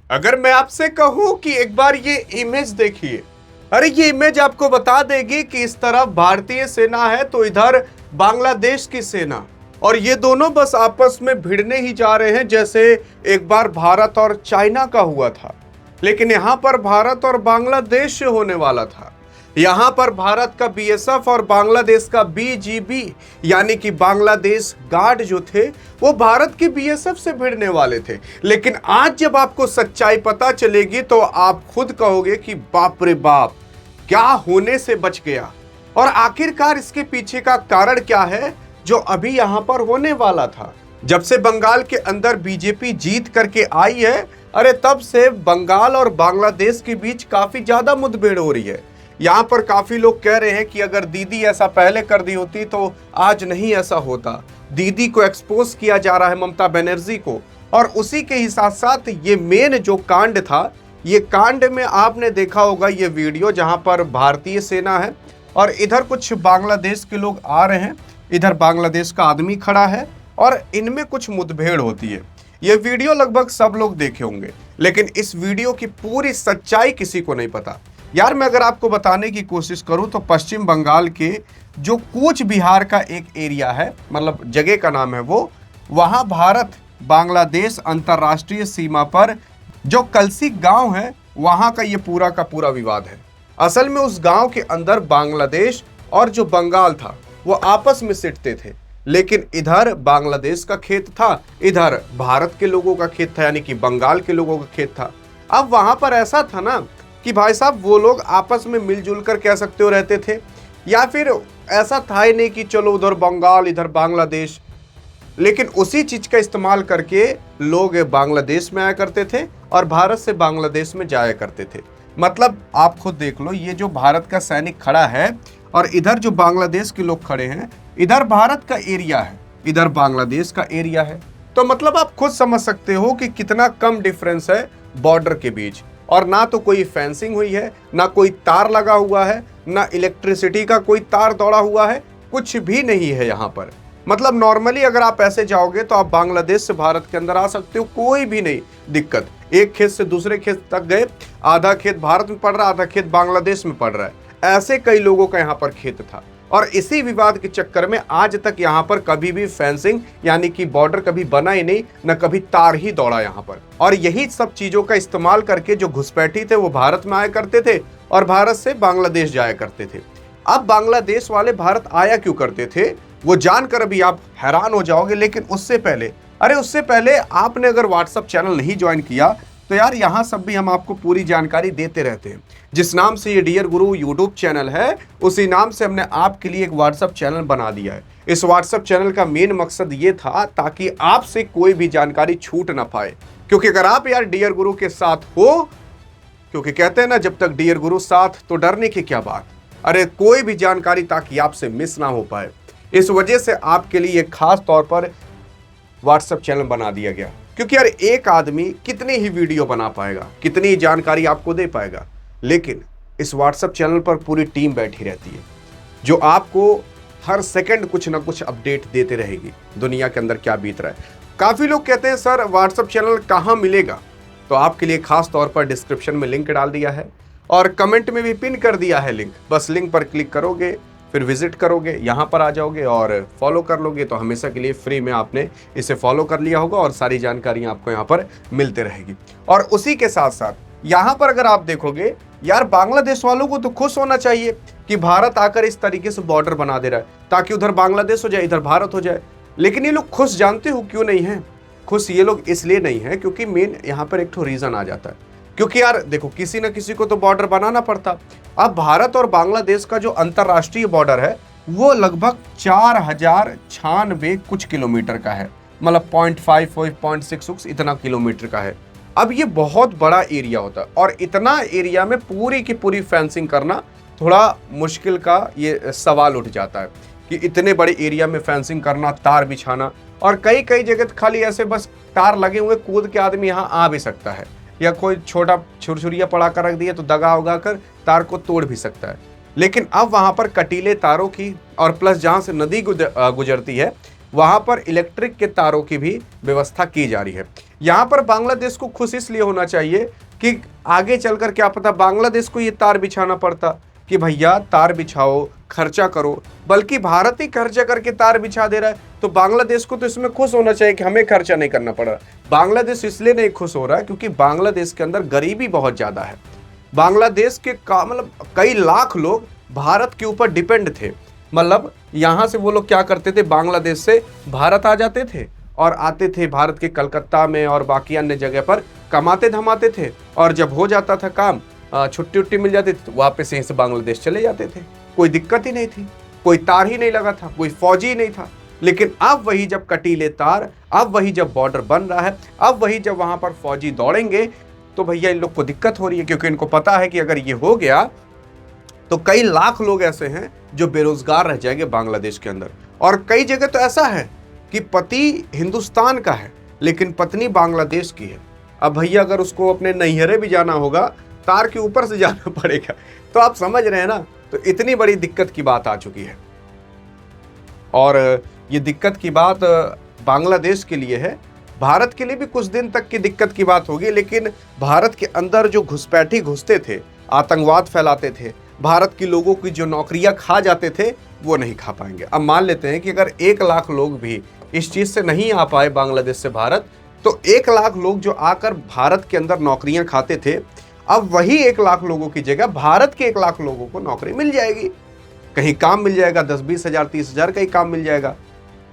अगर मैं आपसे कहूं कि एक बार ये इमेज देखिए, अरे ये इमेज आपको बता देगी कि इस तरफ भारतीय सेना है तो इधर बांग्लादेश की सेना, और ये दोनों बस आपस में भिड़ने ही जा रहे हैं जैसे एक बार भारत और चाइना का हुआ था। लेकिन यहां पर भारत और बांग्लादेश से होने वाला था। यहां पर भारत का बीएसएफ और बांग्लादेश का बीजीबी यानी कि बांग्लादेश गार्ड जो थे वो भारत के बीएसएफ से भिड़ने वाले थे। लेकिन आज जब आपको सच्चाई पता चलेगी तो आप खुद कहोगे कि बाप रे बाप, क्या होने से बच गया। और आखिरकार इसके पीछे का कारण क्या है जो अभी यहां पर होने वाला था। जब से बंगाल के अंदर बीजेपी जीत करके आई है, अरे तब से बंगाल और बांग्लादेश के बीच काफी ज्यादा मुठभेड़ हो रही है। यहाँ पर काफी लोग कह रहे हैं कि अगर दीदी ऐसा पहले कर दी होती तो आज नहीं ऐसा होता। दीदी को एक्सपोज किया जा रहा है, ममता बनर्जी को। और उसी के ही साथ साथ ये मेन जो कांड था, ये कांड में आपने देखा होगा ये वीडियो जहां पर भारतीय सेना है और इधर कुछ बांग्लादेश के लोग आ रहे हैं, इधर बांग्लादेश का आदमी खड़ा है और इनमें कुछ मुठभेड़ होती है। ये वीडियो लगभग सब लोग देखे होंगे, लेकिन इस वीडियो की पूरी सच्चाई किसी को नहीं पता। यार मैं अगर आपको बताने की कोशिश करूं तो पश्चिम बंगाल के जो कूच बिहार का एक एरिया है, मतलब जगह का नाम है वो, वहां भारत बांग्लादेश अंतर्राष्ट्रीय सीमा पर जो कलसी गांव है वहां का ये पूरा का पूरा विवाद है। असल में उस गांव के अंदर बांग्लादेश और जो बंगाल था वो आपस में सिटते थे, लेकिन इधर बांग्लादेश का खेत था, इधर भारत के लोगों का खेत था, यानी कि बंगाल के लोगों का खेत था। अब वहां पर ऐसा था ना कि भाई साहब वो लोग आपस में मिलजुल कर कह सकते हो रहते थे, या फिर ऐसा था ही नहीं कि चलो उधर बंगाल इधर बांग्लादेश। लेकिन उसी चीज का इस्तेमाल करके लोग बांग्लादेश में आया करते थे और भारत से बांग्लादेश में जाया करते थे। मतलब आप खुद देख लो, ये जो भारत का सैनिक खड़ा है और इधर जो बांग्लादेश के लोग खड़े हैं, इधर भारत का एरिया है, इधर बांग्लादेश का एरिया है। तो मतलब आप खुद समझ सकते हो कि कितना कम डिफरेंस है बॉर्डर के बीच। और ना तो कोई फेंसिंग हुई है, ना कोई तार लगा हुआ है, ना इलेक्ट्रिसिटी का कोई तार दौड़ा हुआ है, कुछ भी नहीं है यहाँ पर। मतलब नॉर्मली अगर आप ऐसे जाओगे तो आप बांग्लादेश से भारत के अंदर आ सकते हो, कोई भी नहीं दिक्कत। एक खेत से दूसरे खेत तक गए, आधा खेत भारत में पड़ रहा है, आधा खेत बांग्लादेश में पड़ रहा है। ऐसे कई लोगों का यहाँ पर खेत था और इसी विवाद के चक्कर में आज तक यहाँ पर कभी भी फेंसिंग यानी कि बॉर्डर कभी बना ही नहीं, न कभी तार ही दौड़ा यहाँ पर। और यही सब चीजों का इस्तेमाल करके जो घुसपैठी थे वो भारत में आया करते थे और भारत से बांग्लादेश जाया करते थे। अब बांग्लादेश वाले भारत आया क्यों करते थे वो जानकर अभी आप हैरान हो जाओगे। लेकिन उससे पहले आपने अगर व्हाट्सएप चैनल नहीं ज्वाइन किया तो यार यहाँ सब भी हम आपको पूरी जानकारी देते रहते हैं। जिस नाम से ये डियर गुरु यूट्यूब चैनल है, उसी नाम से हमने आपके लिए एक व्हाट्सएप चैनल बना दिया है। इस व्हाट्सएप चैनल का मेन मकसद ये था ताकि आपसे कोई भी जानकारी छूट ना पाए, क्योंकि अगर आप यार डियर गुरु के साथ हो, क्योंकि कहते हैं ना जब तक डियर गुरु साथ तो डरने की क्या बात। अरे कोई भी जानकारी ताकि आपसे मिस ना हो पाए, इस वजह से आपके लिए खास तौर पर व्हाट्सएप चैनल बना दिया गया। क्योंकि यार एक आदमी कितनी ही वीडियो बना पाएगा, कितनी ही जानकारी आपको दे पाएगा, लेकिन इस व्हाट्सएप चैनल पर पूरी टीम बैठी रहती है जो आपको हर सेकंड कुछ ना कुछ अपडेट देते रहेगी दुनिया के अंदर क्या बीत रहा है। काफ़ी लोग कहते हैं सर व्हाट्सएप चैनल कहाँ मिलेगा, तो आपके लिए खास तौर पर डिस्क्रिप्शन में लिंक डाल दिया है और कमेंट में भी पिन कर दिया है लिंक। बस लिंक पर क्लिक करोगे, फिर विजिट करोगे, यहाँ पर आ जाओगे और फॉलो कर लोगे तो हमेशा के लिए फ्री में आपने इसे फॉलो कर लिया होगा और सारी जानकारियाँ आपको यहाँ पर मिलते रहेगी। और उसी के साथ साथ यहाँ पर अगर आप देखोगे यार, बांग्लादेश वालों को तो खुश होना चाहिए कि भारत आकर इस तरीके से बॉर्डर बना दे रहा है ताकि उधर बांग्लादेश हो जाए, इधर भारत हो जाए। लेकिन ये लोग खुश जानते हो क्यों नहीं है? खुश ये लोग इसलिए नहीं है क्योंकि मेन यहाँ पर एक तो रीज़न आ जाता है, क्योंकि यार देखो किसी न किसी को तो बॉर्डर बनाना पड़ता। अब भारत और बांग्लादेश का जो अंतर्राष्ट्रीय बॉर्डर है वो लगभग 4096 कुछ किलोमीटर का है, मतलब 0.5 0.66 इतना किलोमीटर का है। अब ये बहुत बड़ा एरिया होता है और इतना एरिया में पूरी की पूरी फेंसिंग करना थोड़ा मुश्किल का ये सवाल उठ जाता है कि इतने बड़े एरिया में फेंसिंग करना, तार बिछाना। और कई कई जगह खाली ऐसे बस तार लगे हुए, कूद के आदमी यहाँ आ भी सकता है, या कोई छोटा छुरछुरिया पड़ा कर रख दिया तो दगा उगा कर तार को तोड़ भी सकता है। लेकिन अब वहाँ पर कटीले तारों की और प्लस जहाँ से नदी गुजरती है वहाँ पर इलेक्ट्रिक के तारों की भी व्यवस्था की जा रही है। यहाँ पर बांग्लादेश को खुश इसलिए होना चाहिए कि आगे चलकर क्या पता बांग्लादेश को ये तार बिछाना पड़ता कि भैया तार बिछाओ, खर्चा करो, बल्कि भारत ही खर्चा करके तार बिछा दे रहा है, तो बांग्लादेश को तो इसमें खुश होना चाहिए कि हमें खर्चा नहीं करना पड़ रहा। बांग्लादेश इसलिए नहीं खुश हो रहा है क्योंकि बांग्लादेश के अंदर गरीबी बहुत ज़्यादा है। बांग्लादेश के मतलब कई लाख लोग भारत के ऊपर डिपेंड थे। मतलब यहाँ से वो लोग क्या करते थे, बांग्लादेश से भारत आ जाते थे और आते थे भारत के कलकत्ता में और बाकी अन्य जगह पर कमाते धमाते थे, और जब हो जाता था काम, छुट्टी उट्टी मिल जाती थी तो वापस यहीं से बांग्लादेश चले जाते थे। कोई दिक्कत ही नहीं थी, कोई तार ही नहीं लगा था, कोई फौजी ही नहीं था। लेकिन अब वही जब कटीले तार, अब वही जब बॉर्डर बन रहा है, अब वही जब वहां पर फौजी दौड़ेंगे, तो भैया इन लोग को दिक्कत हो रही है, क्योंकि इनको पता है कि अगर ये हो गया तो कई लाख लोग ऐसे हैं जो बेरोजगार रह जाएंगे बांग्लादेश के अंदर। और कई जगह तो ऐसा है कि पति हिंदुस्तान का है लेकिन पत्नी बांग्लादेश की है। अब भैया अगर उसको अपने नैहरे भी जाना होगा, तार के ऊपर से जाना पड़ेगा। तो आप समझ रहे हैं ना, तो इतनी बड़ी दिक्कत की बात आ चुकी है। और ये दिक्कत की बात बांग्लादेश के लिए है, भारत के लिए भी कुछ दिन तक की दिक्कत की बात होगी, लेकिन भारत के अंदर जो घुसपैठी घुसते थे, आतंकवाद फैलाते थे, भारत के लोगों की जो नौकरियां खा जाते थे, वो नहीं खा पाएंगे। अब मान लेते हैं कि अगर 1 लाख लोग भी इस चीज से नहीं आ पाए बांग्लादेश से भारत, तो 1 लाख लोग जो आकर भारत के अंदर नौकरियां खाते थे, अब वही 1 लाख लोगों की जगह भारत के 1 लाख लोगों को नौकरी मिल जाएगी, कहीं काम मिल जाएगा, 10-20 हज़ार 30 हज़ार का ही काम मिल जाएगा।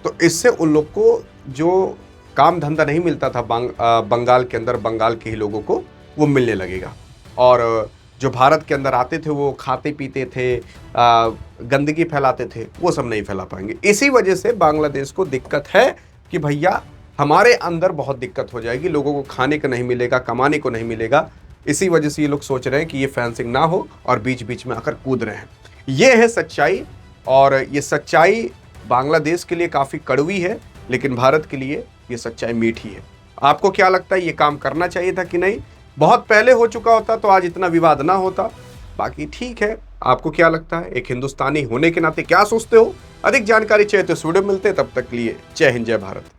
तो इससे उन लोग को जो काम धंधा नहीं मिलता था बंगाल के अंदर, बंगाल के ही लोगों को वो मिलने लगेगा। और जो भारत के अंदर आते थे वो खाते पीते थे, गंदगी फैलाते थे, वो सब नहीं फैला पाएंगे। इसी वजह से बांग्लादेश को दिक्कत है कि भैया हमारे अंदर बहुत दिक्कत हो जाएगी, लोगों को खाने को नहीं मिलेगा, कमाने को नहीं मिलेगा। इसी वजह से ये लोग सोच रहे हैं कि ये फेंसिंग ना हो और बीच बीच में आकर कूद रहे हैं। ये है सच्चाई, और ये सच्चाई बांग्लादेश के लिए काफ़ी कड़वी है, लेकिन भारत के लिए ये सच्चाई मीठी है। आपको क्या लगता है, ये काम करना चाहिए था कि नहीं? बहुत पहले हो चुका होता तो आज इतना विवाद ना होता। बाकी ठीक है, आपको क्या लगता है, एक हिंदुस्तानी होने के नाते क्या सोचते हो? अधिक जानकारी चाहिए तो इस वीडियो में मिलते हैं, तब तक के लिए जय हिंद, जय भारत।